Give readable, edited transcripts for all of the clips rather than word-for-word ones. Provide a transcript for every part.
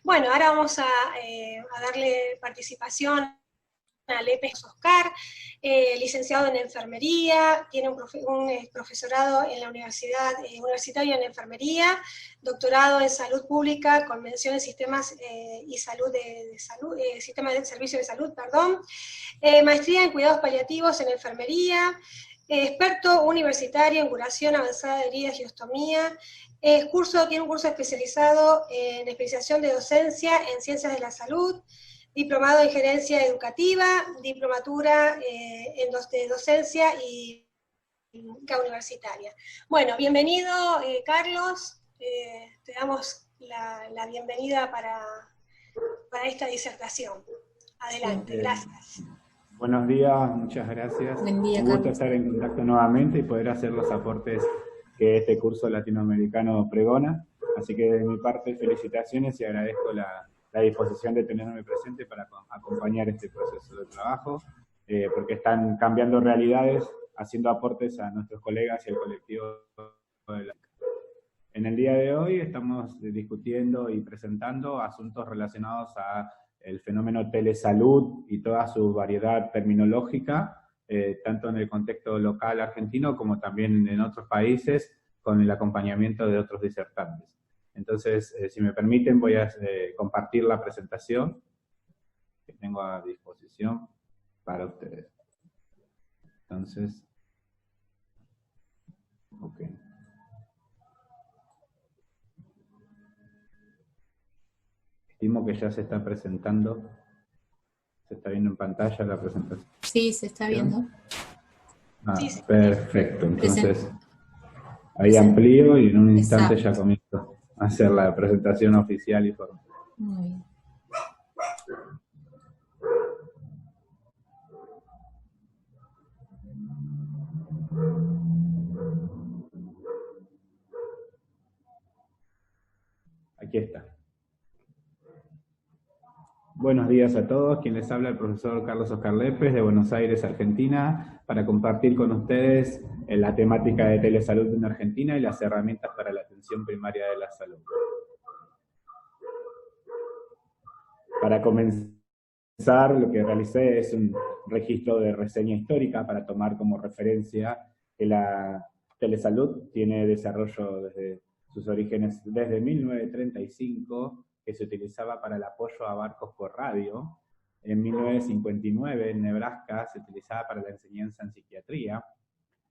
Bueno, ahora vamos a darle participación a Lepes Oscar, licenciado en enfermería, tiene un profesorado en la universitario en enfermería, doctorado en salud pública con mención en sistemas y salud sistema de servicio de salud, perdón, maestría en cuidados paliativos en enfermería, experto universitario en curación avanzada de heridas y ostomía, tiene un curso especializado en especialización de docencia en ciencias de la salud, diplomado en gerencia educativa, diplomatura de docencia y universitaria. Bueno, bienvenido Carlos, te damos la bienvenida para esta disertación. Adelante, Sí, gracias. buenos días, muchas gracias. Buen día, Un gusto Carlos. estar en contacto nuevamente y poder hacer los aportes que este curso latinoamericano pregona. Así que de mi parte, felicitaciones y agradezco la disposición de tenerme presente para acompañar este proceso de trabajo, porque están cambiando realidades, haciendo aportes a nuestros colegas y al colectivo de la... En el día de hoy estamos discutiendo y presentando asuntos relacionados a el fenómeno telesalud y toda su variedad terminológica, tanto en el contexto local argentino como también en otros países, con el acompañamiento de otros disertantes. Entonces, si me permiten, voy a compartir la presentación que tengo a disposición para ustedes. Entonces, ok. Estimo que ya se está presentando. ¿Se está viendo en pantalla la presentación? Sí, se está viendo. Sí. Perfecto. Entonces, ahí amplío y en un instante Exacto. ya comienzo a hacer la presentación oficial y formal. Muy bien. Aquí está. Buenos días a todos. Quien les habla el profesor Carlos Oscar Lepes de Buenos Aires, Argentina, para compartir con ustedes la temática de telesalud en Argentina y las herramientas para la atención primaria de la salud. Para comenzar, lo que realicé es un registro de reseña histórica para tomar como referencia que la telesalud tiene desarrollo desde sus orígenes desde 1935, que se utilizaba para el apoyo a barcos por radio. En 1959, en Nebraska, se utilizaba para la enseñanza en psiquiatría.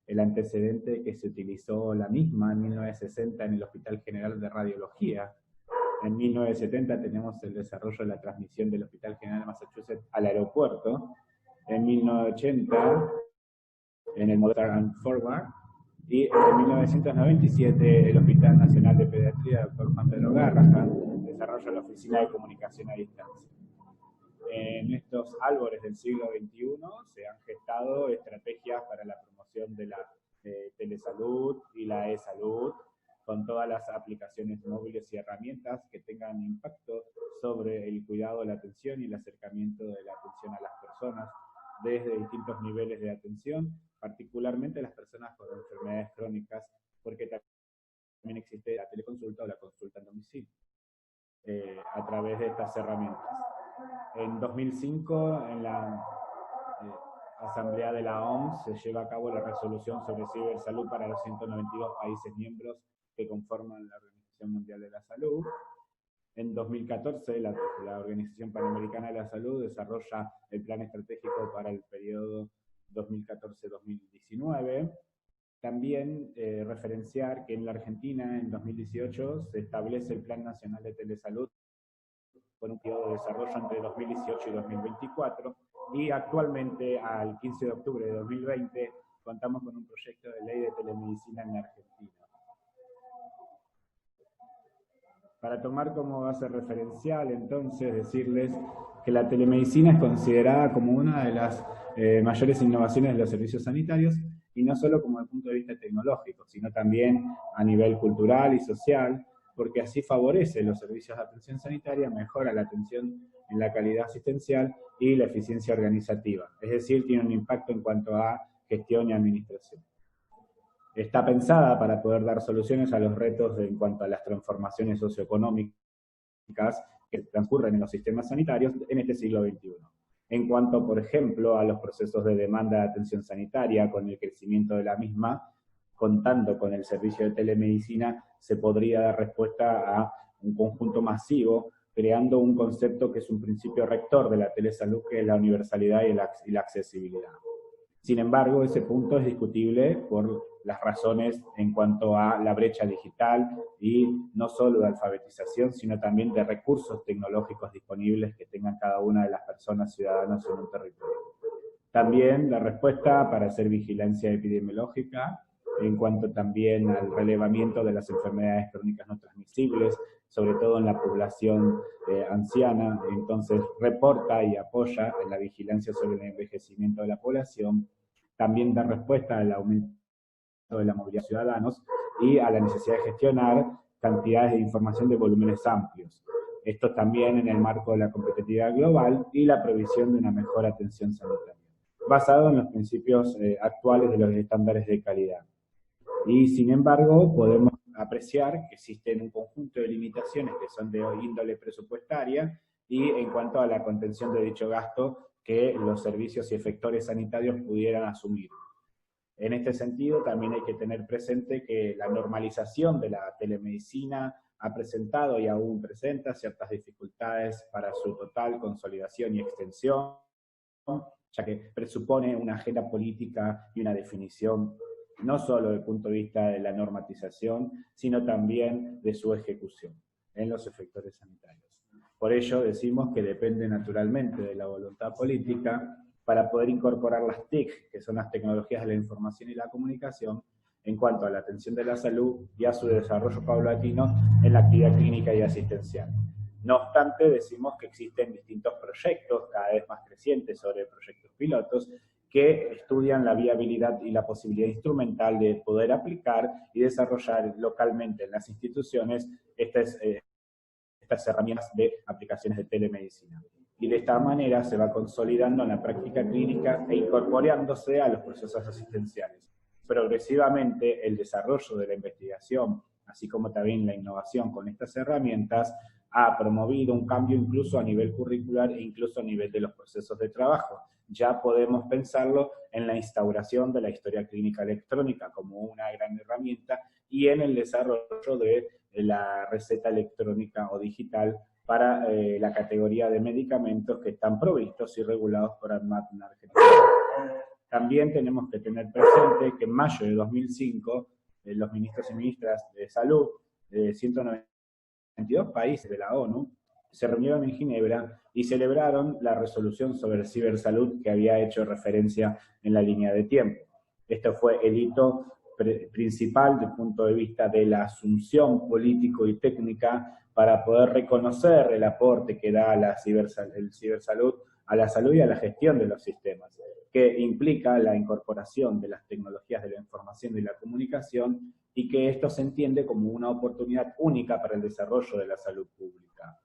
El antecedente que se utilizó la misma en 1960 en el Hospital General de Radiología. En 1970 tenemos el desarrollo de la transmisión del Hospital General de Massachusetts al aeropuerto. En 1980, en el Modern Forward. Y en 1997, el Hospital Nacional de Pediatría, Dr. Juan Pedro Garrahan, desarrolla la Oficina de Comunicación a Distancia. En estos albores del siglo XXI se han gestado estrategias para la promoción de la telesalud y la e-salud, con todas las aplicaciones móviles y herramientas que tengan impacto sobre el cuidado, la atención y el acercamiento de la atención a las personas desde distintos niveles de atención, particularmente las personas con enfermedades crónicas, porque también existe la teleconsulta o la consulta en domicilio a través de estas herramientas. En 2005, en la Asamblea de la OMS, se lleva a cabo la resolución sobre cibersalud para los 192 países miembros que conforman la Organización Mundial de la Salud. En 2014, la Organización Panamericana de la Salud desarrolla el Plan Estratégico para el periodo 2014-2019. También referenciar que en la Argentina, en 2018, se establece el Plan Nacional de Telesalud con un periodo de desarrollo entre 2018 y 2024, y actualmente, al 15 de octubre de 2020, contamos con un proyecto de ley de telemedicina en la Argentina. Para tomar como base referencial, entonces, decirles que la telemedicina es considerada como una de las mayores innovaciones de los servicios sanitarios, y no solo como desde el punto de vista tecnológico, sino también a nivel cultural y social, porque así favorece los servicios de atención sanitaria, mejora la atención en la calidad asistencial y la eficiencia organizativa. Es decir, tiene un impacto en cuanto a gestión y administración. Está pensada para poder dar soluciones a los retos en cuanto a las transformaciones socioeconómicas que transcurren en los sistemas sanitarios en este siglo XXI. En cuanto, por ejemplo, a los procesos de demanda de atención sanitaria, con el crecimiento de la misma, contando con el servicio de telemedicina, se podría dar respuesta a un conjunto masivo, creando un concepto que es un principio rector de la telesalud, que es la universalidad y la accesibilidad. Sin embargo, ese punto es discutible por las razones en cuanto a la brecha digital y no solo de alfabetización, sino también de recursos tecnológicos disponibles que tengan cada una de las personas ciudadanas en un territorio. También la respuesta para hacer vigilancia epidemiológica, en cuanto también al relevamiento de las enfermedades crónicas no transmisibles, sobre todo en la población anciana, entonces reporta y apoya en la vigilancia sobre el envejecimiento de la población, también da respuesta al aumento de la movilidad de ciudadanos y a la necesidad de gestionar cantidades de información de volúmenes amplios. Esto también en el marco de la competitividad global y la provisión de una mejor atención sanitaria, basado en los principios actuales de los estándares de calidad. Y sin embargo, podemos apreciar que existen un conjunto de limitaciones que son de índole presupuestaria y en cuanto a la contención de dicho gasto que los servicios y efectores sanitarios pudieran asumir. En este sentido, también hay que tener presente que la normalización de la telemedicina ha presentado y aún presenta ciertas dificultades para su total consolidación y extensión, ya que presupone una agenda política y una definición no solo desde el punto de vista de la normatización, sino también de su ejecución en los efectores sanitarios. Por ello decimos que depende naturalmente de la voluntad política para poder incorporar las TIC, que son las tecnologías de la información y la comunicación, en cuanto a la atención de la salud y a su desarrollo paulatino en la actividad clínica y asistencial. No obstante, decimos que existen distintos proyectos, cada vez más crecientes, sobre proyectos pilotos, que estudian la viabilidad y la posibilidad instrumental de poder aplicar y desarrollar localmente en las instituciones estas herramientas de aplicaciones de telemedicina. Y de esta manera se va consolidando en la práctica clínica e incorporándose a los procesos asistenciales. Progresivamente, el desarrollo de la investigación, así como también la innovación con estas herramientas, ha promovido un cambio incluso a nivel curricular e incluso a nivel de los procesos de trabajo. Ya podemos pensarlo en la instauración de la historia clínica electrónica como una gran herramienta y en el desarrollo de la receta electrónica o digital para la categoría de medicamentos que están provistos y regulados por ANMAT en Argentina. También tenemos que tener presente que en mayo de 2005 los ministros y ministras de salud de 192 países de la ONU se reunieron en Ginebra y celebraron la resolución sobre cibersalud que había hecho referencia en la línea de tiempo. Esto fue el hito principal desde el punto de vista de la asunción político y técnica para poder reconocer el aporte que da el cibersalud a la salud y a la gestión de los sistemas, que implica la incorporación de las tecnologías de la información y la comunicación y que esto se entiende como una oportunidad única para el desarrollo de la salud pública.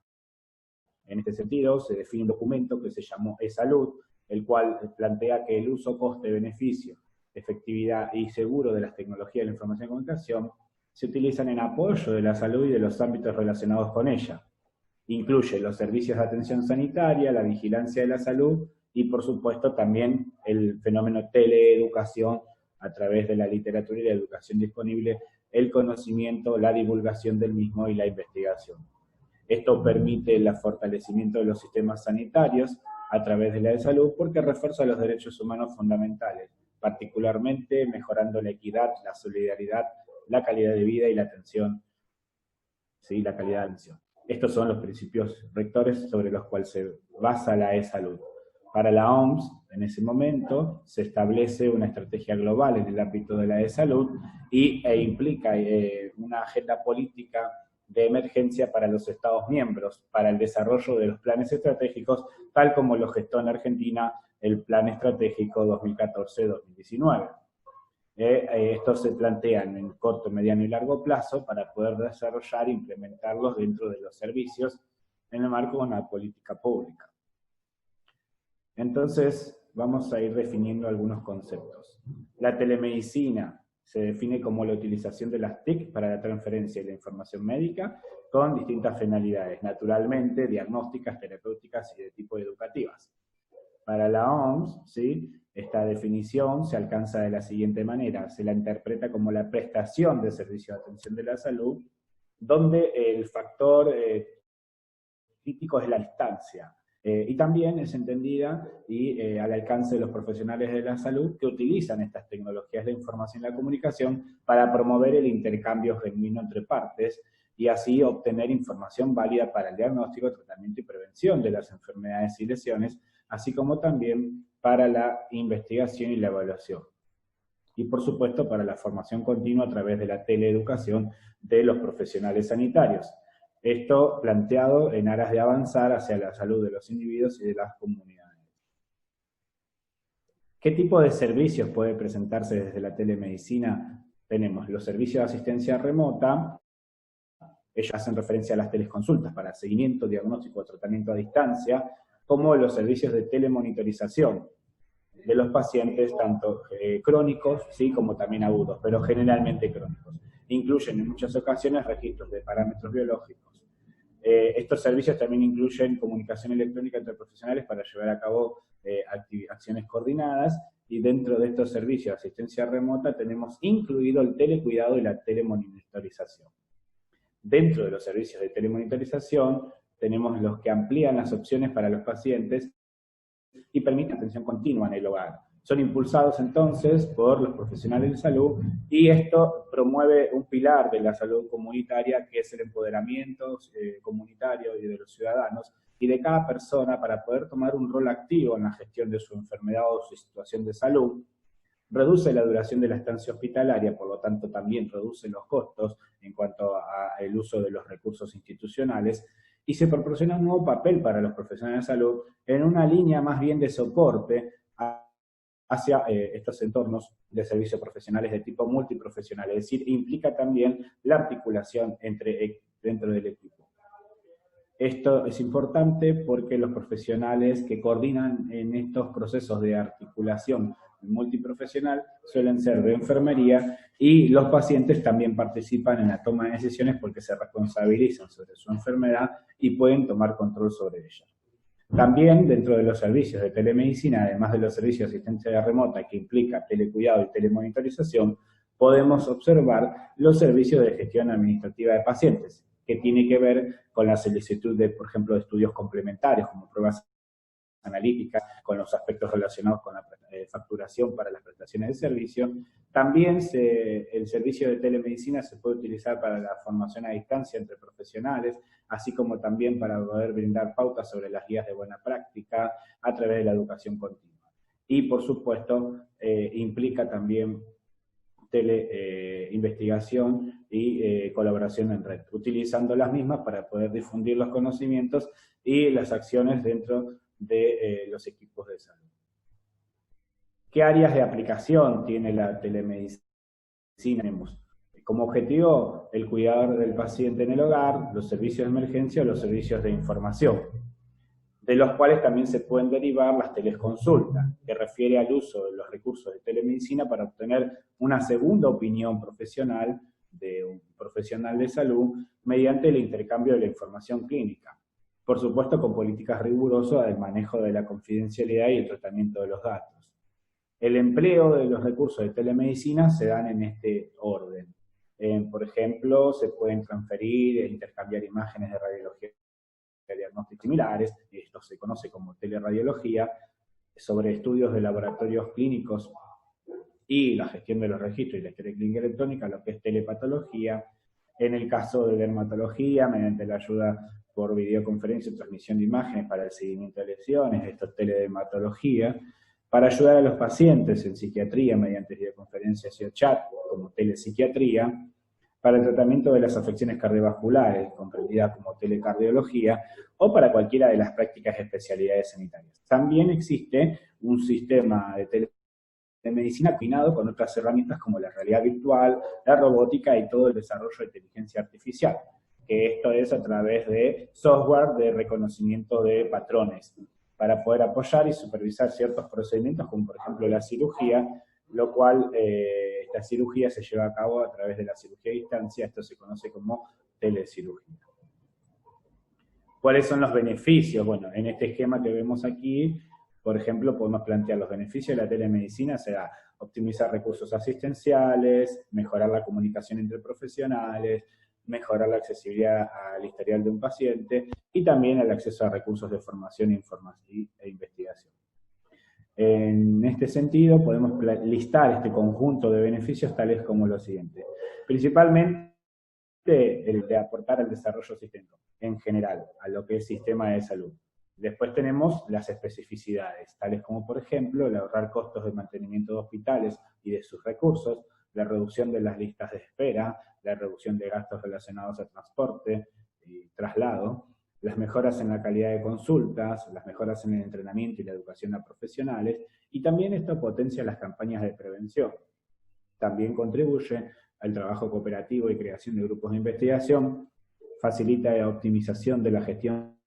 En este sentido, se define un documento que se llamó eSalud, el cual plantea que el uso, coste, beneficio, efectividad y seguro de las tecnologías de la información y comunicación se utilizan en apoyo de la salud y de los ámbitos relacionados con ella. Incluye los servicios de atención sanitaria, la vigilancia de la salud y, por supuesto, también el fenómeno teleeducación a través de la literatura y la educación disponible, el conocimiento, la divulgación del mismo y la investigación. Esto permite el fortalecimiento de los sistemas sanitarios a través de la de salud porque refuerza los derechos humanos fundamentales, particularmente mejorando la equidad, la solidaridad, la calidad de vida y la atención, ¿sí? La calidad de atención. Estos son los principios rectores sobre los cuales se basa la e-salud. Para la OMS, en ese momento, se establece una estrategia global en el ámbito de la e-salud e implica una agenda política de emergencia para los Estados miembros, para el desarrollo de los planes estratégicos, tal como lo gestó en Argentina el Plan Estratégico 2014-2019. Estos se plantean en corto, mediano y largo plazo para poder desarrollar e implementarlos dentro de los servicios en el marco de una política pública. Entonces, vamos a ir definiendo algunos conceptos. La telemedicina se define como la utilización de las TIC para la transferencia de la información médica con distintas finalidades, naturalmente, diagnósticas, terapéuticas y de tipo educativas. Para la OMS, ¿sí?, esta definición se alcanza de la siguiente manera: se la interpreta como la prestación de servicios de atención de la salud, donde el factor crítico es la distancia. Y también es entendida y al alcance de los profesionales de la salud que utilizan estas tecnologías de información y la comunicación para promover el intercambio genuino entre partes y así obtener información válida para el diagnóstico, tratamiento y prevención de las enfermedades y lesiones, así como también para la investigación y la evaluación. Y por supuesto para la formación continua a través de la teleeducación de los profesionales sanitarios. Esto planteado en aras de avanzar hacia la salud de los individuos y de las comunidades. ¿Qué tipo de servicios puede presentarse desde la telemedicina? Tenemos los servicios de asistencia remota. Ellos hacen referencia a las teleconsultas para seguimiento, diagnóstico o tratamiento a distancia, como los servicios de telemonitorización de los pacientes, tanto crónicos, ¿sí?, como también agudos, pero generalmente crónicos. Incluyen en muchas ocasiones registros de parámetros biológicos. Estos servicios también incluyen comunicación electrónica entre profesionales para llevar a cabo acciones coordinadas, y dentro de estos servicios de asistencia remota tenemos incluido el telecuidado y la telemonitorización. Dentro de los servicios de telemonitorización tenemos los que amplían las opciones para los pacientes y permiten atención continua en el hogar. Son impulsados entonces por los profesionales de salud, y esto promueve un pilar de la salud comunitaria, que es el empoderamiento comunitario y de los ciudadanos y de cada persona para poder tomar un rol activo en la gestión de su enfermedad o su situación de salud. Reduce la duración de la estancia hospitalaria, por lo tanto también reduce los costos en cuanto al uso de los recursos institucionales, y se proporciona un nuevo papel para los profesionales de salud en una línea más bien de soporte hacia estos entornos de servicios profesionales de tipo multiprofesional, es decir, implica también la articulación dentro del equipo. Esto es importante porque los profesionales que coordinan en estos procesos de articulación multiprofesional suelen ser de enfermería, y los pacientes también participan en la toma de decisiones porque se responsabilizan sobre su enfermedad y pueden tomar control sobre ella. También dentro de los servicios de telemedicina, además de los servicios de asistencia remota que implica telecuidado y telemonitorización, podemos observar los servicios de gestión administrativa de pacientes, que tiene que ver con la solicitud de, por ejemplo, de estudios complementarios como pruebas analíticas, con los aspectos relacionados con la facturación para las prestaciones de servicio. También el servicio de telemedicina se puede utilizar para la formación a distancia entre profesionales, así como también para poder brindar pautas sobre las guías de buena práctica a través de la educación continua. Y por supuesto implica también investigación y colaboración en red, utilizando las mismas para poder difundir los conocimientos y las acciones dentro de los equipos de salud. ¿Qué áreas de aplicación tiene la telemedicina? Tenemos como objetivo el cuidado del paciente en el hogar, los servicios de emergencia o los servicios de información, de los cuales también se pueden derivar las teleconsultas, que refiere al uso de los recursos de telemedicina para obtener una segunda opinión profesional de un profesional de salud mediante el intercambio de la información clínica. Por supuesto, con políticas rigurosas del manejo de la confidencialidad y el tratamiento de los datos. El empleo de los recursos de telemedicina se dan en este orden. Por ejemplo, se pueden transferir e intercambiar imágenes de radiología de diagnósticos similares, esto se conoce como teleradiología, sobre estudios de laboratorios clínicos y la gestión de los registros y la historia clínica electrónica, lo que es telepatología. En el caso de dermatología, mediante la ayuda por videoconferencia y transmisión de imágenes para el seguimiento de lesiones, esto es teledermatología. Para ayudar a los pacientes en psiquiatría mediante videoconferencias y chat, como telepsiquiatría. Para el tratamiento de las afecciones cardiovasculares, comprendida como telecardiología, o para cualquiera de las prácticas de especialidades sanitarias. También existe un sistema de telemedicina combinado con otras herramientas como la realidad virtual, la robótica y todo el desarrollo de inteligencia artificial, que esto es a través de software de reconocimiento de patrones, para poder apoyar y supervisar ciertos procedimientos, como por ejemplo la cirugía, lo cual esta cirugía se lleva a cabo a través de la cirugía a distancia. Esto se conoce como telecirugía. ¿Cuáles son los beneficios? Bueno, en este esquema que vemos aquí, por ejemplo, podemos plantear los beneficios de la telemedicina, será optimizar recursos asistenciales, mejorar la comunicación entre profesionales, mejorar la accesibilidad al historial de un paciente y también el acceso a recursos de formación e investigación. En este sentido, podemos listar este conjunto de beneficios tales como lo siguiente. Principalmente, el de aportar al desarrollo sistémico, en general, a lo que es sistema de salud. Después tenemos las especificidades, tales como, por ejemplo, el ahorrar costos de mantenimiento de hospitales y de sus recursos, la reducción de las listas de espera, la reducción de gastos relacionados a transporte y traslado, las mejoras en la calidad de consultas, las mejoras en el entrenamiento y la educación a profesionales, y también esto potencia las campañas de prevención. También contribuye al trabajo cooperativo y creación de grupos de investigación, facilita la optimización de la gestión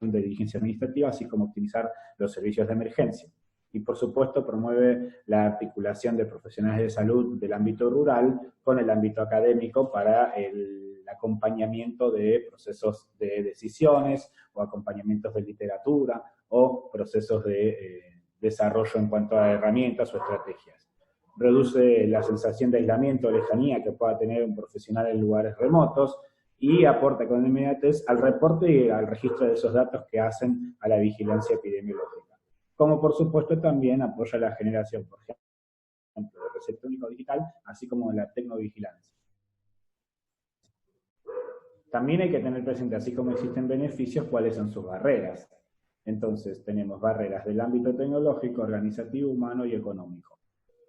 de diligencia administrativa, así como optimizar los servicios de emergencia. Y por supuesto promueve la articulación de profesionales de salud del ámbito rural con el ámbito académico para el acompañamiento de procesos de decisiones o acompañamientos de literatura o procesos de desarrollo en cuanto a herramientas o estrategias. Reduce la sensación de aislamiento o lejanía que pueda tener un profesional en lugares remotos y aporta con inmediatez al reporte y al registro de esos datos que hacen a la vigilancia epidemiológica. Como por supuesto también apoya la generación, por ejemplo, de receta único digital, así como de la tecnovigilancia. También hay que tener presente, así como existen beneficios, cuáles son sus barreras. Entonces tenemos barreras del ámbito tecnológico, organizativo, humano y económico.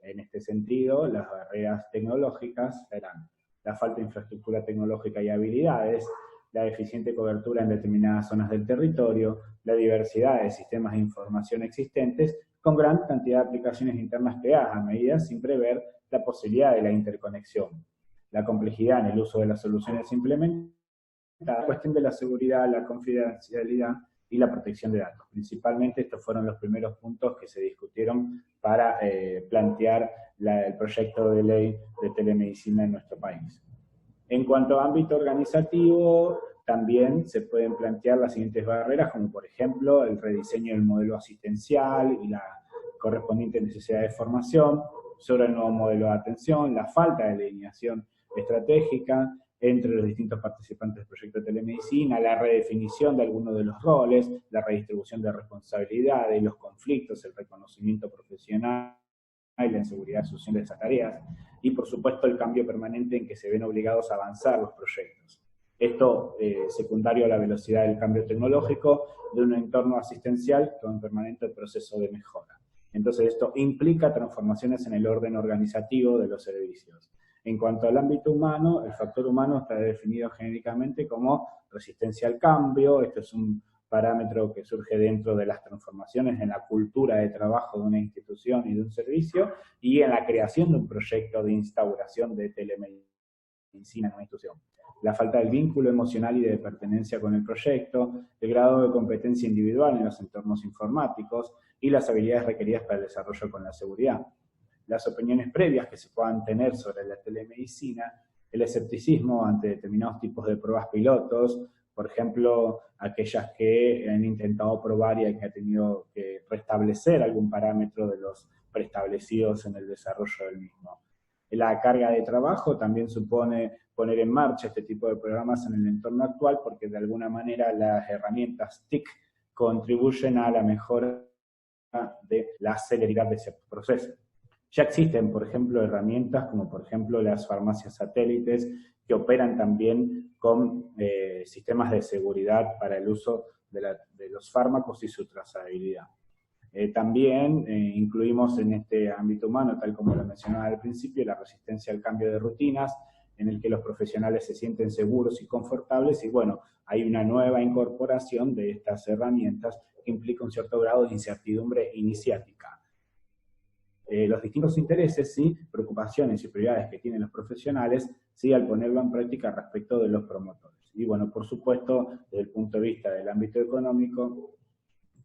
En este sentido, las barreras tecnológicas serán la falta de infraestructura tecnológica y habilidades, la deficiente cobertura en determinadas zonas del territorio, la diversidad de sistemas de información existentes, con gran cantidad de aplicaciones internas creadas a medida sin prever la posibilidad de la interconexión, la complejidad en el uso de las soluciones implementadas, la cuestión de la seguridad, la confidencialidad y la protección de datos. Principalmente estos fueron los primeros puntos que se discutieron para plantear el proyecto de ley de telemedicina en nuestro país. En cuanto a ámbito organizativo, también se pueden plantear las siguientes barreras, como por ejemplo el rediseño del modelo asistencial y la correspondiente necesidad de formación, sobre el nuevo modelo de atención, la falta de delineación estratégica entre los distintos participantes del proyecto de telemedicina, la redefinición de algunos de los roles, la redistribución de responsabilidades, los conflictos, el reconocimiento profesional y la inseguridad social de esas tareas, y por supuesto el cambio permanente en que se ven obligados a avanzar los proyectos. Esto secundario a la velocidad del cambio tecnológico de un entorno asistencial con permanente proceso de mejora. Entonces esto implica transformaciones en el orden organizativo de los servicios. En cuanto al ámbito humano, el factor humano está definido genéricamente como resistencia al cambio. Esto es un parámetro que surge dentro de las transformaciones en la cultura de trabajo de una institución y de un servicio, y en la creación de un proyecto de instauración de telemedicina en una institución. La falta del vínculo emocional y de pertenencia con el proyecto, el grado de competencia individual en los entornos informáticos y las habilidades requeridas para el desarrollo con la seguridad. Las opiniones previas que se puedan tener sobre la telemedicina, el escepticismo ante determinados tipos de pruebas pilotos, por ejemplo, aquellas que han intentado probar y que han tenido que restablecer algún parámetro de los preestablecidos en el desarrollo del mismo. La carga de trabajo también supone poner en marcha este tipo de programas en el entorno actual, porque de alguna manera las herramientas TIC contribuyen a la mejora de la celeridad de ese proceso. Ya existen, por ejemplo, herramientas como por ejemplo las farmacias satélites que operan también con sistemas de seguridad para el uso de los fármacos y su trazabilidad. También incluimos en este ámbito humano, tal como lo mencionaba al principio, la resistencia al cambio de rutinas, en el que los profesionales se sienten seguros y confortables, y bueno, hay una nueva incorporación de estas herramientas que implica un cierto grado de incertidumbre iniciática. Los distintos intereses, ¿sí?, preocupaciones y prioridades que tienen los profesionales, ¿sí?, al ponerlo en práctica respecto de los promotores. Y bueno, por supuesto, desde el punto de vista del ámbito económico,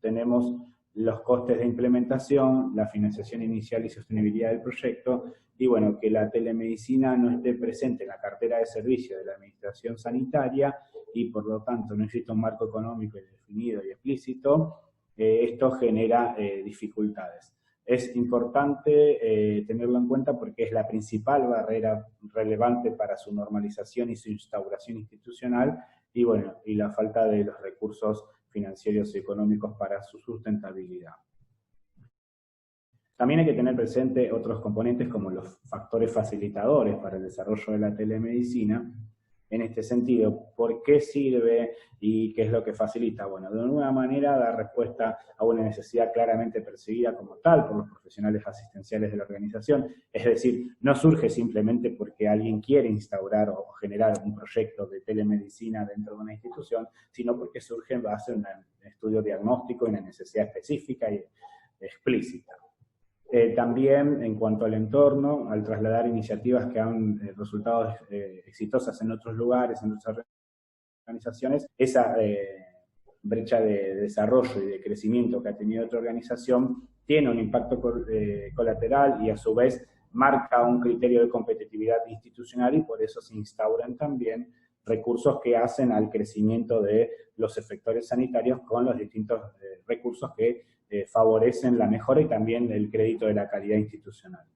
tenemos los costes de implementación, la financiación inicial y sostenibilidad del proyecto, y bueno, que la telemedicina no esté presente en la cartera de servicios de la administración sanitaria y por lo tanto no existe un marco económico definido y explícito, esto genera dificultades. Es importante tenerlo en cuenta porque es la principal barrera relevante para su normalización y su instauración institucional, y bueno, y la falta de los recursos financieros y económicos para su sustentabilidad. También hay que tener presente otros componentes como los factores facilitadores para el desarrollo de la telemedicina. En este sentido, ¿por qué sirve y qué es lo que facilita? Bueno, de alguna manera da respuesta a una necesidad claramente percibida como tal por los profesionales asistenciales de la organización, es decir, no surge simplemente porque alguien quiere instaurar o generar un proyecto de telemedicina dentro de una institución, sino porque surge en base a un estudio diagnóstico y una necesidad específica y explícita. También en cuanto al entorno, al trasladar iniciativas que han resultado exitosas en otros lugares, en otras organizaciones, esa brecha de desarrollo y de crecimiento que ha tenido otra organización tiene un impacto colateral y a su vez marca un criterio de competitividad institucional y por eso se instauran también recursos que hacen al crecimiento de los efectores sanitarios con los distintos recursos que favorecen la mejora y también el crédito de la calidad institucional.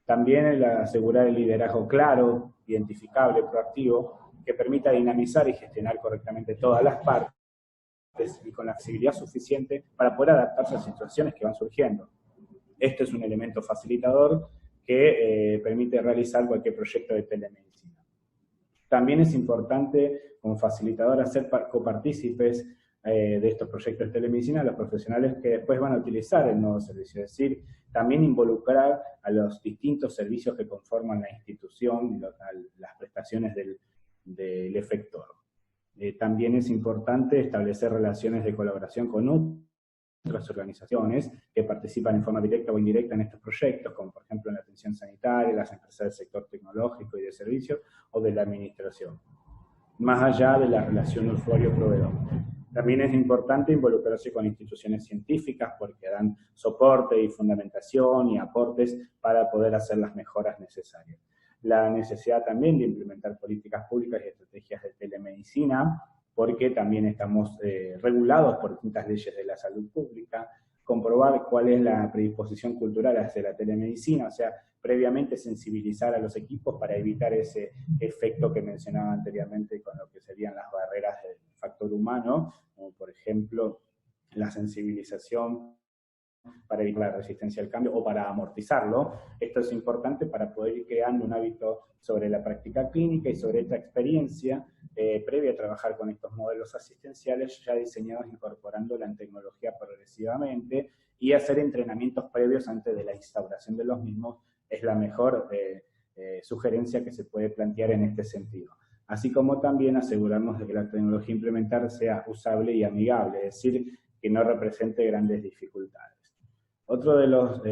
También el asegurar el liderazgo claro, identificable, proactivo, que permita dinamizar y gestionar correctamente todas las partes y con la flexibilidad suficiente para poder adaptarse a situaciones que van surgiendo. Este es un elemento facilitador que permite realizar cualquier proyecto de telemedicina. También es importante, como facilitador, hacer copartícipes de estos proyectos de telemedicina a los profesionales que después van a utilizar el nuevo servicio, es decir, también involucrar a los distintos servicios que conforman la institución, las prestaciones del efector. También es importante establecer relaciones de colaboración con otras organizaciones que participan en forma directa o indirecta en estos proyectos, como por ejemplo en la atención sanitaria, las empresas del sector tecnológico y de servicios, o de la administración, más allá de la relación usuario-proveedor. También es importante involucrarse con instituciones científicas porque dan soporte y fundamentación y aportes para poder hacer las mejoras necesarias. La necesidad también de implementar políticas públicas y estrategias de telemedicina, porque también estamos regulados por distintas leyes de la salud pública, comprobar cuál es la predisposición cultural hacia la telemedicina, o sea, previamente sensibilizar a los equipos para evitar ese efecto que mencionaba anteriormente con lo que serían las barreras del factor humano, como por ejemplo la sensibilización para evitar la resistencia al cambio o para amortizarlo. Esto es importante para poder ir creando un hábito sobre la práctica clínica y sobre esta experiencia previa a trabajar con estos modelos asistenciales ya diseñados incorporando la tecnología progresivamente, y hacer entrenamientos previos antes de la instauración de los mismos es la mejor sugerencia que se puede plantear en este sentido. Así como también asegurarnos de que la tecnología implementada sea usable y amigable, es decir, que no represente grandes dificultades. Otro de los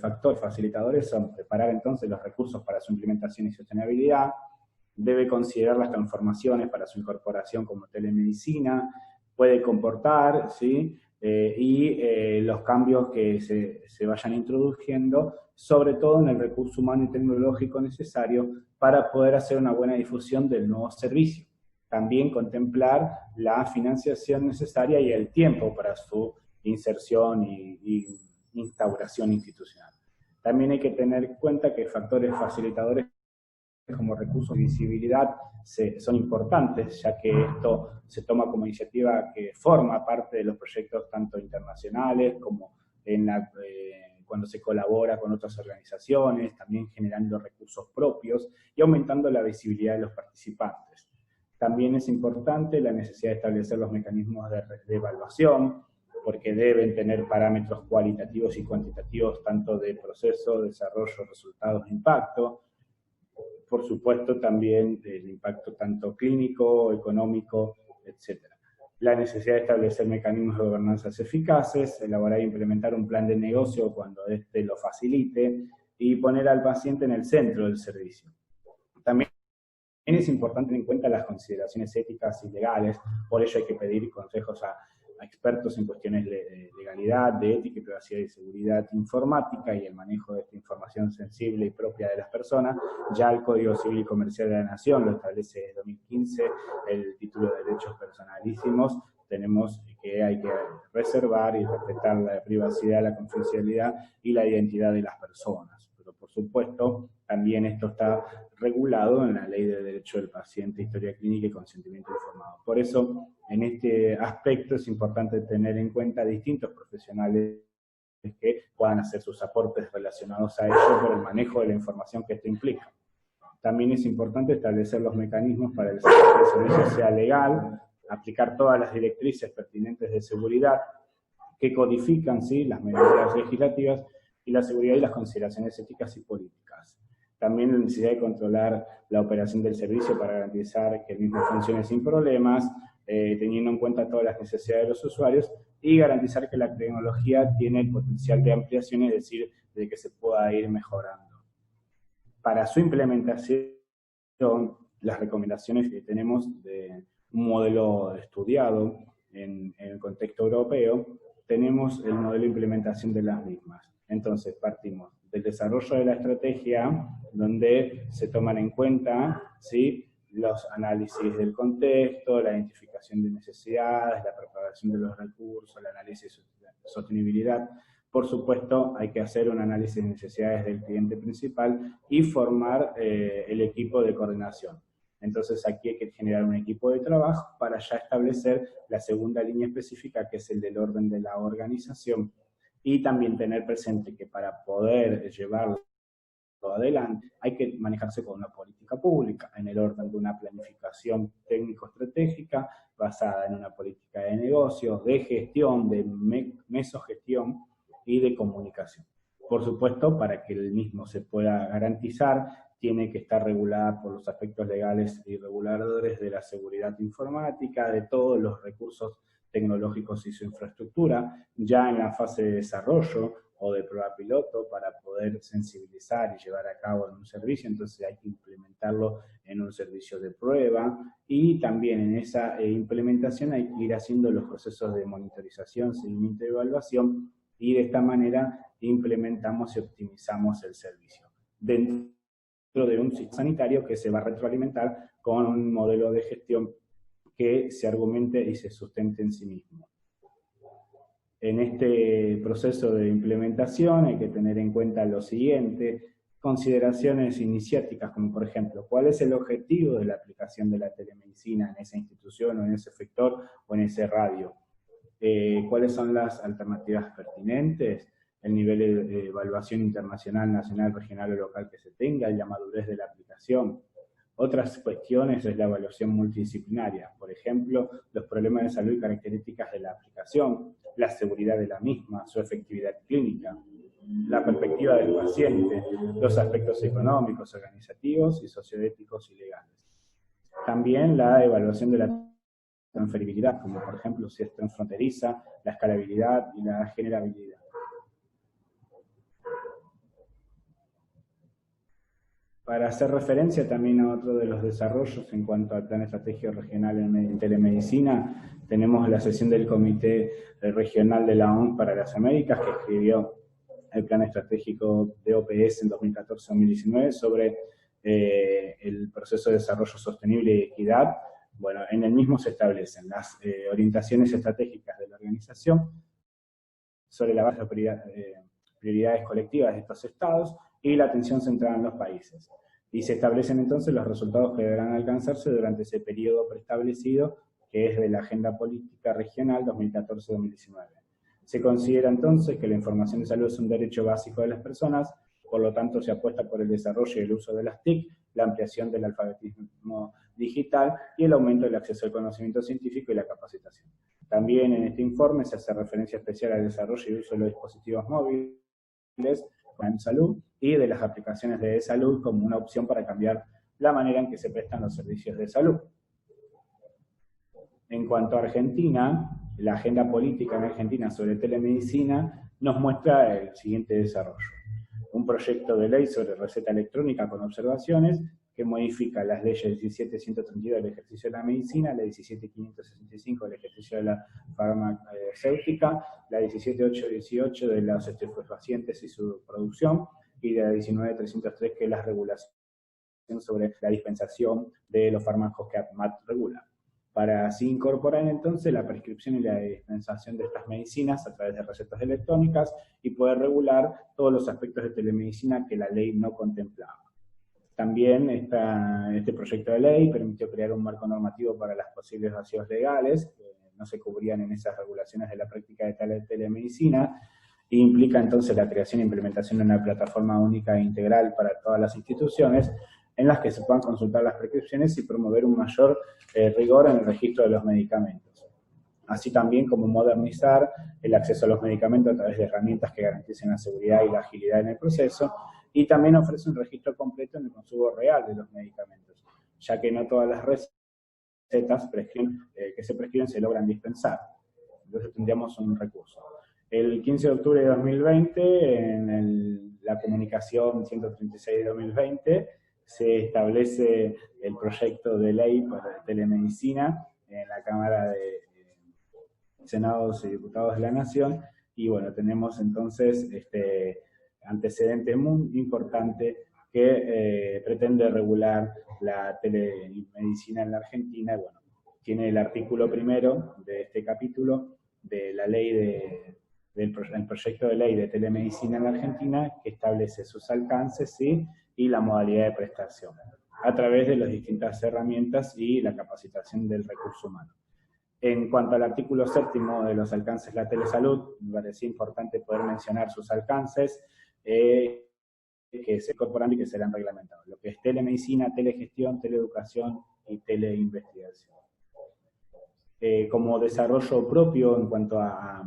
factores facilitadores son preparar entonces los recursos para su implementación y sostenibilidad, debe considerar las transformaciones para su incorporación como telemedicina, puede comportar, ¿sí? Los cambios que se vayan introduciendo, sobre todo en el recurso humano y tecnológico necesario para poder hacer una buena difusión del nuevo servicio. También contemplar la financiación necesaria y el tiempo para su inserción y instauración institucional. También hay que tener en cuenta que factores facilitadores como recursos de visibilidad son importantes, ya que esto se toma como iniciativa que forma parte de los proyectos tanto internacionales como cuando se colabora con otras organizaciones, también generando recursos propios y aumentando la visibilidad de los participantes. También es importante la necesidad de establecer los mecanismos de evaluación, porque deben tener parámetros cualitativos y cuantitativos tanto de proceso, desarrollo, resultados, impacto. Por supuesto también el impacto tanto clínico, económico, etc. La necesidad de establecer mecanismos de gobernanza eficaces, elaborar e implementar un plan de negocio cuando éste lo facilite y poner al paciente en el centro del servicio. También es importante tener en cuenta las consideraciones éticas y legales, por ello hay que pedir consejos a expertos en cuestiones de legalidad, de ética y privacidad y seguridad informática y el manejo de esta información sensible y propia de las personas. Ya el Código Civil y Comercial de la Nación lo establece desde 2015, el título de derechos personalísimos. Tenemos que hay que reservar y respetar la privacidad, la confidencialidad y la identidad de las personas. Pero por supuesto, también esto está regulado en la Ley de Derecho del Paciente, Historia Clínica y Consentimiento Informado. Por eso, en este aspecto es importante tener en cuenta distintos profesionales que puedan hacer sus aportes relacionados a ello por el manejo de la información que esto implica. También es importante establecer los mecanismos para que el servicio sea legal, aplicar todas las directrices pertinentes de seguridad que codifican, ¿sí?, las medidas legislativas y la seguridad y las consideraciones éticas y políticas. También la necesidad de controlar la operación del servicio para garantizar que el mismo funcione sin problemas, teniendo en cuenta todas las necesidades de los usuarios, y garantizar que la tecnología tiene el potencial de ampliación, es decir, de que se pueda ir mejorando. Para su implementación, las recomendaciones que tenemos de un modelo estudiado en el contexto europeo, tenemos el modelo de implementación de las mismas. Entonces, partimos del desarrollo de la estrategia, donde se toman en cuenta, ¿sí?, los análisis del contexto, la identificación de necesidades, la propagación de los recursos, el análisis de sostenibilidad. Por supuesto, hay que hacer un análisis de necesidades del cliente principal y formar el equipo de coordinación. Entonces aquí hay que generar un equipo de trabajo para ya establecer la segunda línea específica, que es el del orden de la organización, y también tener presente que para poder llevarlo adelante hay que manejarse con una política pública en el orden de una planificación técnico-estratégica basada en una política de negocios, de gestión, de mesogestión y de comunicación. Por supuesto, para que el mismo se pueda garantizar, tiene que estar regulada por los aspectos legales y reguladores de la seguridad informática, de todos los recursos tecnológicos y su infraestructura, ya en la fase de desarrollo o de prueba piloto para poder sensibilizar y llevar a cabo en un servicio. Entonces hay que implementarlo en un servicio de prueba, y también en esa implementación hay que ir haciendo los procesos de monitorización, seguimiento y evaluación, y de esta manera implementamos y optimizamos el servicio dentro de un sistema sanitario que se va a retroalimentar con un modelo de gestión que se argumente y se sustente en sí mismo. En este proceso de implementación hay que tener en cuenta lo siguiente: consideraciones iniciáticas, como por ejemplo, ¿cuál es el objetivo de la aplicación de la telemedicina en esa institución o en ese sector o en ese radio? ¿Cuáles son las alternativas pertinentes? El nivel de evaluación internacional, nacional, regional o local que se tenga, y la madurez de la aplicación. Otras cuestiones es la evaluación multidisciplinaria, por ejemplo, los problemas de salud y características de la aplicación, la seguridad de la misma, su efectividad clínica, la perspectiva del paciente, los aspectos económicos, organizativos y socioéticos y legales. También la evaluación de la transferibilidad, como por ejemplo si es transfronteriza, la escalabilidad y la generabilidad. Para hacer referencia también a otro de los desarrollos en cuanto al Plan Estratégico Regional en Telemedicina, tenemos la sesión del Comité Regional de la OMS para las Américas, que escribió el Plan Estratégico de OPS en 2014-2019 sobre el proceso de desarrollo sostenible y equidad. Bueno, en el mismo se establecen las orientaciones estratégicas de la organización sobre la base de prioridades colectivas de estos estados y la atención centrada en los países. Y se establecen entonces los resultados que deberán alcanzarse durante ese periodo preestablecido, que es de la Agenda Política Regional 2014-2019. Se considera entonces que la información de salud es un derecho básico de las personas, por lo tanto se apuesta por el desarrollo y el uso de las TIC, la ampliación del alfabetismo digital y el aumento del acceso al conocimiento científico y la capacitación. También en este informe se hace referencia especial al desarrollo y uso de los dispositivos móviles en salud y de las aplicaciones de salud como una opción para cambiar la manera en que se prestan los servicios de salud. En cuanto a Argentina, la agenda política en Argentina sobre telemedicina nos muestra el siguiente desarrollo. Un proyecto de ley sobre receta electrónica con observaciones, que que modifica las leyes 17.132 del ejercicio de la medicina, la 17.565 del ejercicio de la farmacéutica, la 17.818 de los estupefacientes y su producción, y la 19.303 que es la regulación sobre la dispensación de los fármacos que APMAT regula, para así incorporar entonces la prescripción y la dispensación de estas medicinas a través de recetas electrónicas y poder regular todos los aspectos de telemedicina que la ley no contemplaba. También este proyecto de ley permitió crear un marco normativo para las posibles vacíos legales, que no se cubrían en esas regulaciones de la práctica de telemedicina, e implica entonces la creación e implementación de una plataforma única e integral para todas las instituciones, en las que se puedan consultar las prescripciones y promover un mayor rigor en el registro de los medicamentos. Así también como modernizar el acceso a los medicamentos a través de herramientas que garanticen la seguridad y la agilidad en el proceso, y también ofrece un registro completo en el consumo real de los medicamentos, ya que no todas las recetas que se prescriben se logran dispensar. Entonces tendríamos un recurso. El 15 de octubre de 2020, en la comunicación 136 de 2020, se establece el proyecto de ley para telemedicina en la Cámara de Senados y Diputados de la Nación, y bueno, tenemos entonces este antecedente muy importante que pretende regular la telemedicina en la Argentina. Bueno, tiene el artículo primero de este capítulo de la ley del proyecto de ley de telemedicina en la Argentina, que establece sus alcances, ¿sí?, y la modalidad de prestación, a través de las distintas herramientas y la capacitación del recurso humano. En cuanto al artículo séptimo de los alcances de la telesalud, me parecía importante poder mencionar sus alcances, que se incorporan y que serán reglamentados, lo que es telemedicina, telegestión, teleeducación y teleinvestigación. Como desarrollo propio en cuanto a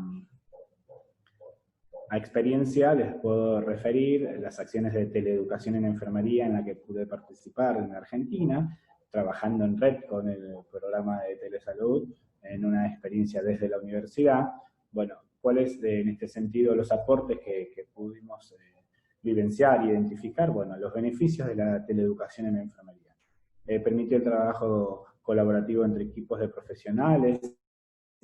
experiencia, les puedo referir las acciones de teleeducación en enfermería en la que pude participar en Argentina, trabajando en red con el programa de telesalud, en una experiencia desde la universidad. Bueno, ¿cuáles en este sentido los aportes que pudimos vivenciar e identificar? Bueno, los beneficios de la teleeducación en enfermería. Permitió el trabajo colaborativo entre equipos de profesionales,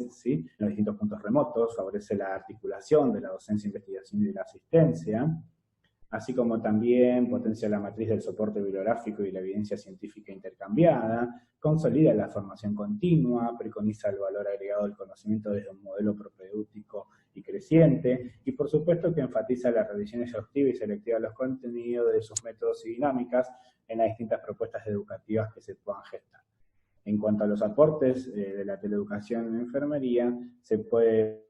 ¿sí?, en los distintos puntos remotos, favorece la articulación de la docencia, investigación y de la asistencia, así como también potencia la matriz del soporte bibliográfico y la evidencia científica intercambiada, consolida la formación continua, preconiza el valor agregado del conocimiento desde un modelo propedéutico y creciente, y por supuesto que enfatiza la revisión exhaustiva y selectiva de los contenidos, de sus métodos y dinámicas en las distintas propuestas educativas que se puedan gestar. En cuanto a los aportes de la teleeducación en enfermería, se puede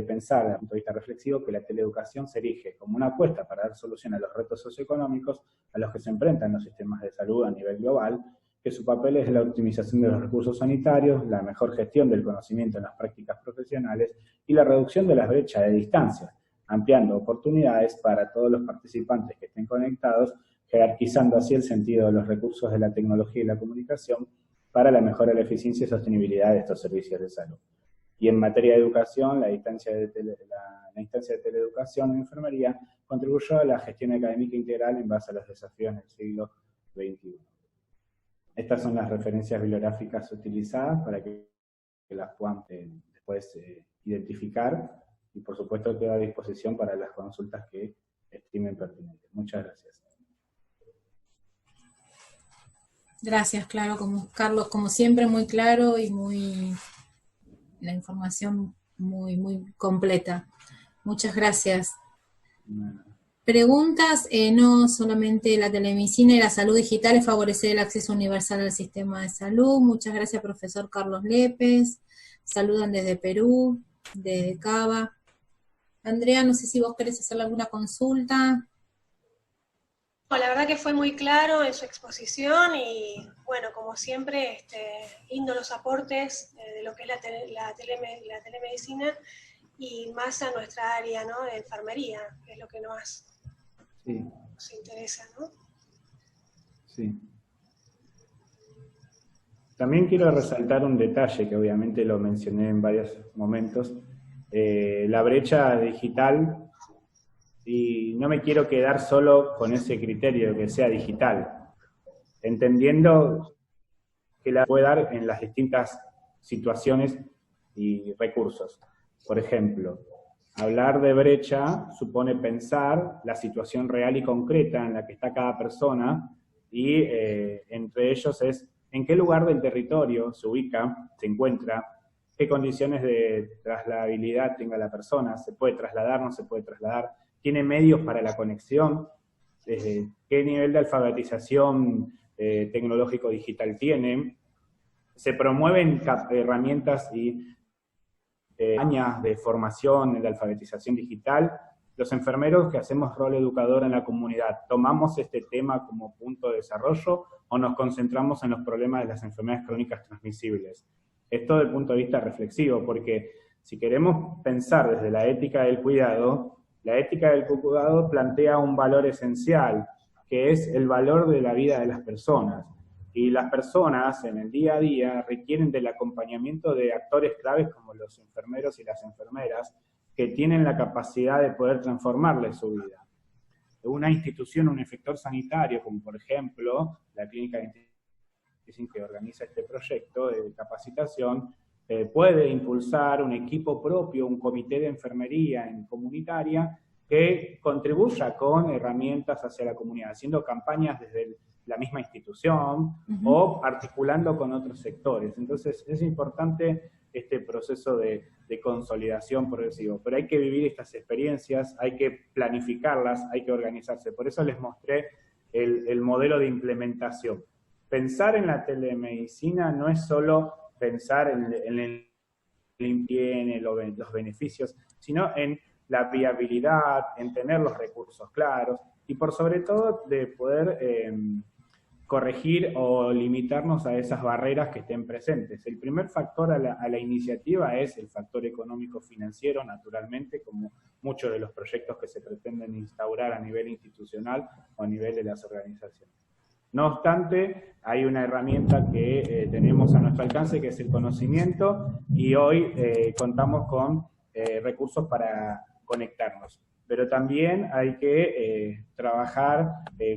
pensar desde el punto de vista reflexivo que la teleeducación se erige como una apuesta para dar solución a los retos socioeconómicos a los que se enfrentan los sistemas de salud a nivel global, que su papel es la optimización de los recursos sanitarios, la mejor gestión del conocimiento en las prácticas profesionales y la reducción de las brechas de distancia, ampliando oportunidades para todos los participantes que estén conectados, jerarquizando así el sentido de los recursos de la tecnología y la comunicación para la mejora de la eficiencia y sostenibilidad de estos servicios de salud. Y en materia de educación, la instancia de teleeducación en enfermería contribuyó a la gestión académica integral en base a los desafíos del siglo XXI. Estas son las referencias bibliográficas utilizadas para que las puedan después identificar, y por supuesto quedo a disposición para las consultas que estimen pertinentes. Muchas gracias. Gracias, Carlos, como siempre, muy claro y la información muy completa. Muchas gracias. Preguntas, no solamente la telemedicina y la salud digital es favorecer el acceso universal al sistema de salud. Muchas gracias, profesor Carlos Lépez. Saludan desde Perú, desde Cava. Andrea, no sé si vos querés hacerle alguna consulta. La verdad que fue muy claro en su exposición y, bueno, como siempre, lindo los aportes de lo que es la telemedicina y más a nuestra área, ¿no?, de enfermería, que es lo que nos interesa, ¿no? Sí. También quiero resaltar un detalle que obviamente lo mencioné en varios momentos, la brecha digital. Y no me quiero quedar solo con ese criterio de que sea digital. entendiendo que la puede dar en las distintas situaciones y recursos. Por ejemplo, hablar de brecha supone pensar la situación real y concreta en la que está cada persona, y entre ellos es en qué lugar del territorio se ubica, se encuentra, qué condiciones de trasladabilidad tenga la persona, se puede trasladar, no se puede trasladar, tiene medios para la conexión, qué nivel de alfabetización tecnológico-digital tiene, se promueven herramientas y campañas de formación en la alfabetización digital. Los enfermeros que hacemos rol educador en la comunidad, ¿tomamos este tema como punto de desarrollo o nos concentramos en los problemas de las enfermedades crónicas transmisibles? Esto desde el punto de vista reflexivo, porque si queremos pensar desde la ética del cuidado, la ética del cuidado plantea un valor esencial, que es el valor de la vida de las personas. Y las personas en el día a día requieren del acompañamiento de actores claves como los enfermeros y las enfermeras, que tienen la capacidad de poder transformarle su vida. Una institución, un efector sanitario, como por ejemplo la Clínica de Intensivo que organiza este proyecto de capacitación, puede impulsar un equipo propio, un comité de enfermería comunitaria que contribuya con herramientas hacia la comunidad, haciendo campañas desde la misma institución o articulando con otros sectores. Entonces es importante este proceso de consolidación progresivo, pero hay que vivir estas experiencias, hay que planificarlas, hay que organizarse. Por eso les mostré el modelo de implementación. Pensar en la telemedicina no es solo pensar en los beneficios, sino en la viabilidad, en tener los recursos claros y por sobre todo de poder corregir o limitarnos a esas barreras que estén presentes. El primer factor a la iniciativa es el factor económico-financiero, naturalmente, como muchos de los proyectos que se pretenden instaurar a nivel institucional o a nivel de las organizaciones. No obstante, hay una herramienta que tenemos a nuestro alcance, que es el conocimiento, y hoy contamos con recursos para conectarnos. Pero también hay que trabajar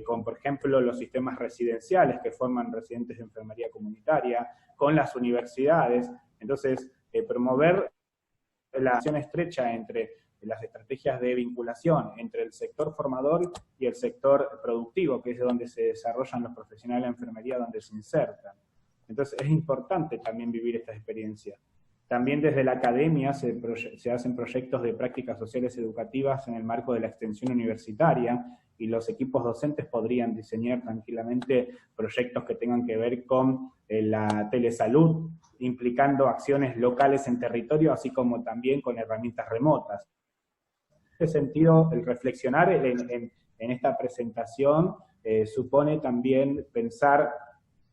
con, por ejemplo, los sistemas residenciales que forman residentes de enfermería comunitaria, con las universidades. Entonces, promover la acción estrecha entre las estrategias de vinculación entre el sector formador y el sector productivo, que es donde se desarrollan los profesionales de la enfermería, donde se insertan. Entonces, es importante también vivir esta experiencia. También desde la academia se hacen proyectos de prácticas sociales educativas en el marco de la extensión universitaria, y los equipos docentes podrían diseñar tranquilamente proyectos que tengan que ver con la telesalud, implicando acciones locales en territorio, así como también con herramientas remotas. En este sentido, el reflexionar en esta presentación supone también pensar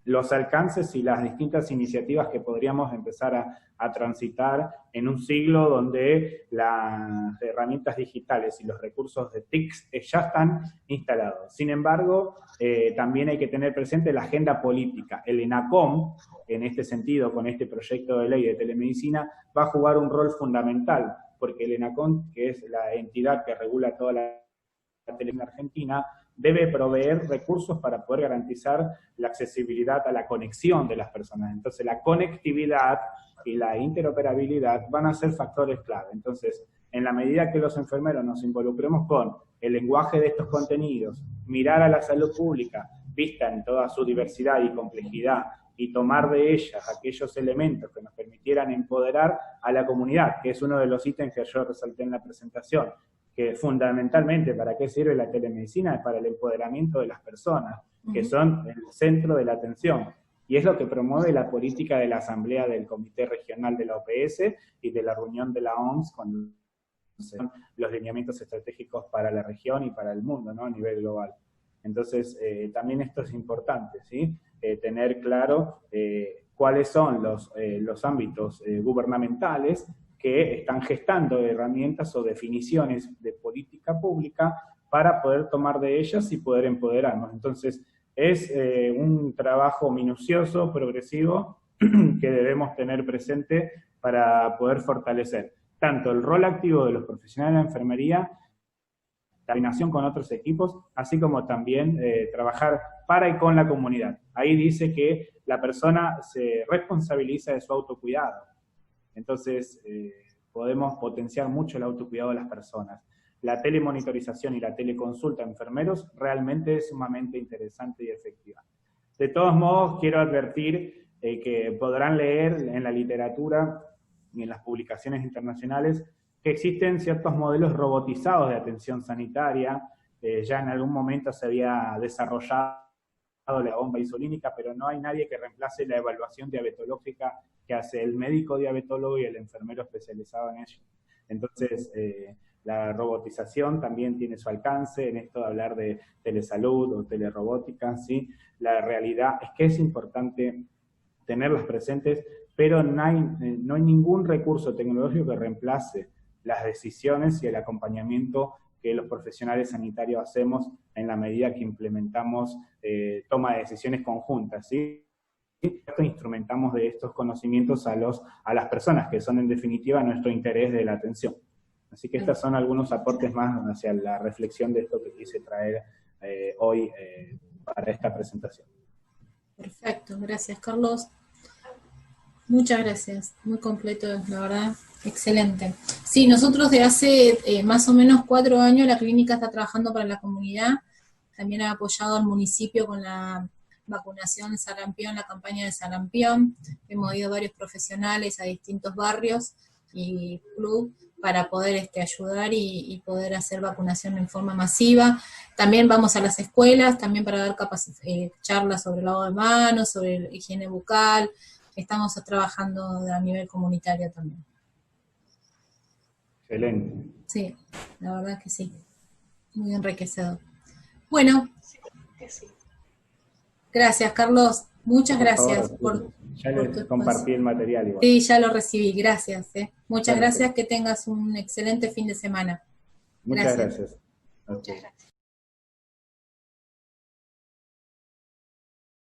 los alcances y las distintas iniciativas que podríamos empezar a transitar en un siglo donde las herramientas digitales y los recursos de TICs ya están instalados. Sin embargo, también hay que tener presente la agenda política. El ENACOM, en este sentido, con este proyecto de ley de telemedicina, va a jugar un rol fundamental, porque el ENACOM, que es la entidad que regula toda la telemedicina argentina, debe proveer recursos para poder garantizar la accesibilidad a la conexión de las personas. Entonces, la conectividad y la interoperabilidad van a ser factores clave. Entonces, en la medida que los enfermeros nos involucremos con el lenguaje de estos contenidos, mirar a la salud pública vista en toda su diversidad y complejidad, y tomar de ellas aquellos elementos que nos permitieran empoderar a la comunidad, que es uno de los ítems que yo resalté en la presentación, que fundamentalmente, ¿para qué sirve la telemedicina? Es para el empoderamiento de las personas, que son el centro de la atención. Y es lo que promueve la política de la Asamblea del Comité Regional de la OPS y de la reunión de la OMS cuando son los lineamientos estratégicos para la región y para el mundo, ¿no? A nivel global. Entonces, también esto es importante, ¿sí? Tener claro cuáles son los ámbitos gubernamentales que están gestando herramientas o definiciones de política pública para poder tomar de ellas y poder empoderarnos. Entonces, es un trabajo minucioso, progresivo, que debemos tener presente para poder fortalecer tanto el rol activo de los profesionales de la enfermería, coordinación con otros equipos, así como también trabajar para y con la comunidad. Ahí dice que la persona se responsabiliza de su autocuidado. Entonces, podemos potenciar mucho el autocuidado de las personas. La telemonitorización y la teleconsulta a enfermeros realmente es sumamente interesante y efectiva. De todos modos, quiero advertir que podrán leer en la literatura y en las publicaciones internacionales que existen ciertos modelos robotizados de atención sanitaria. Ya en algún momento se había desarrollado la bomba insulínica, pero no hay nadie que reemplace la evaluación diabetológica que hace el médico diabetólogo y el enfermero especializado en ello. Entonces, la robotización también tiene su alcance en esto de hablar de telesalud o telerobótica, ¿sí? La realidad es que es importante tenerlas presentes, pero no hay ningún recurso tecnológico que reemplace las decisiones y el acompañamiento que los profesionales sanitarios hacemos en la medida que implementamos toma de decisiones conjuntas, ¿sí? Instrumentamos de estos conocimientos a las personas, que son en definitiva nuestro interés de la atención. Así que estos son algunos aportes más hacia la reflexión de esto que quise traer hoy para esta presentación. Perfecto, gracias Carlos. Muchas gracias, muy completo, la verdad, excelente. Sí, nosotros de hace más o menos 4 años la clínica está trabajando para la comunidad, también ha apoyado al municipio con la vacunación de sarampión, la campaña de sarampión, hemos ido varios profesionales a distintos barrios y club para poder ayudar y poder hacer vacunación en forma masiva. También vamos a las escuelas, también para dar charlas sobre el lavado de manos, sobre higiene bucal. Estamos trabajando a nivel comunitario también. Excelente. Sí, la verdad que sí. Muy enriquecedor. Bueno, gracias Carlos. Muchas gracias ya les compartí el material igual. Sí, ya lo recibí, gracias. Muchas gracias, que tengas un excelente fin de semana. Muchas gracias. Muchas gracias.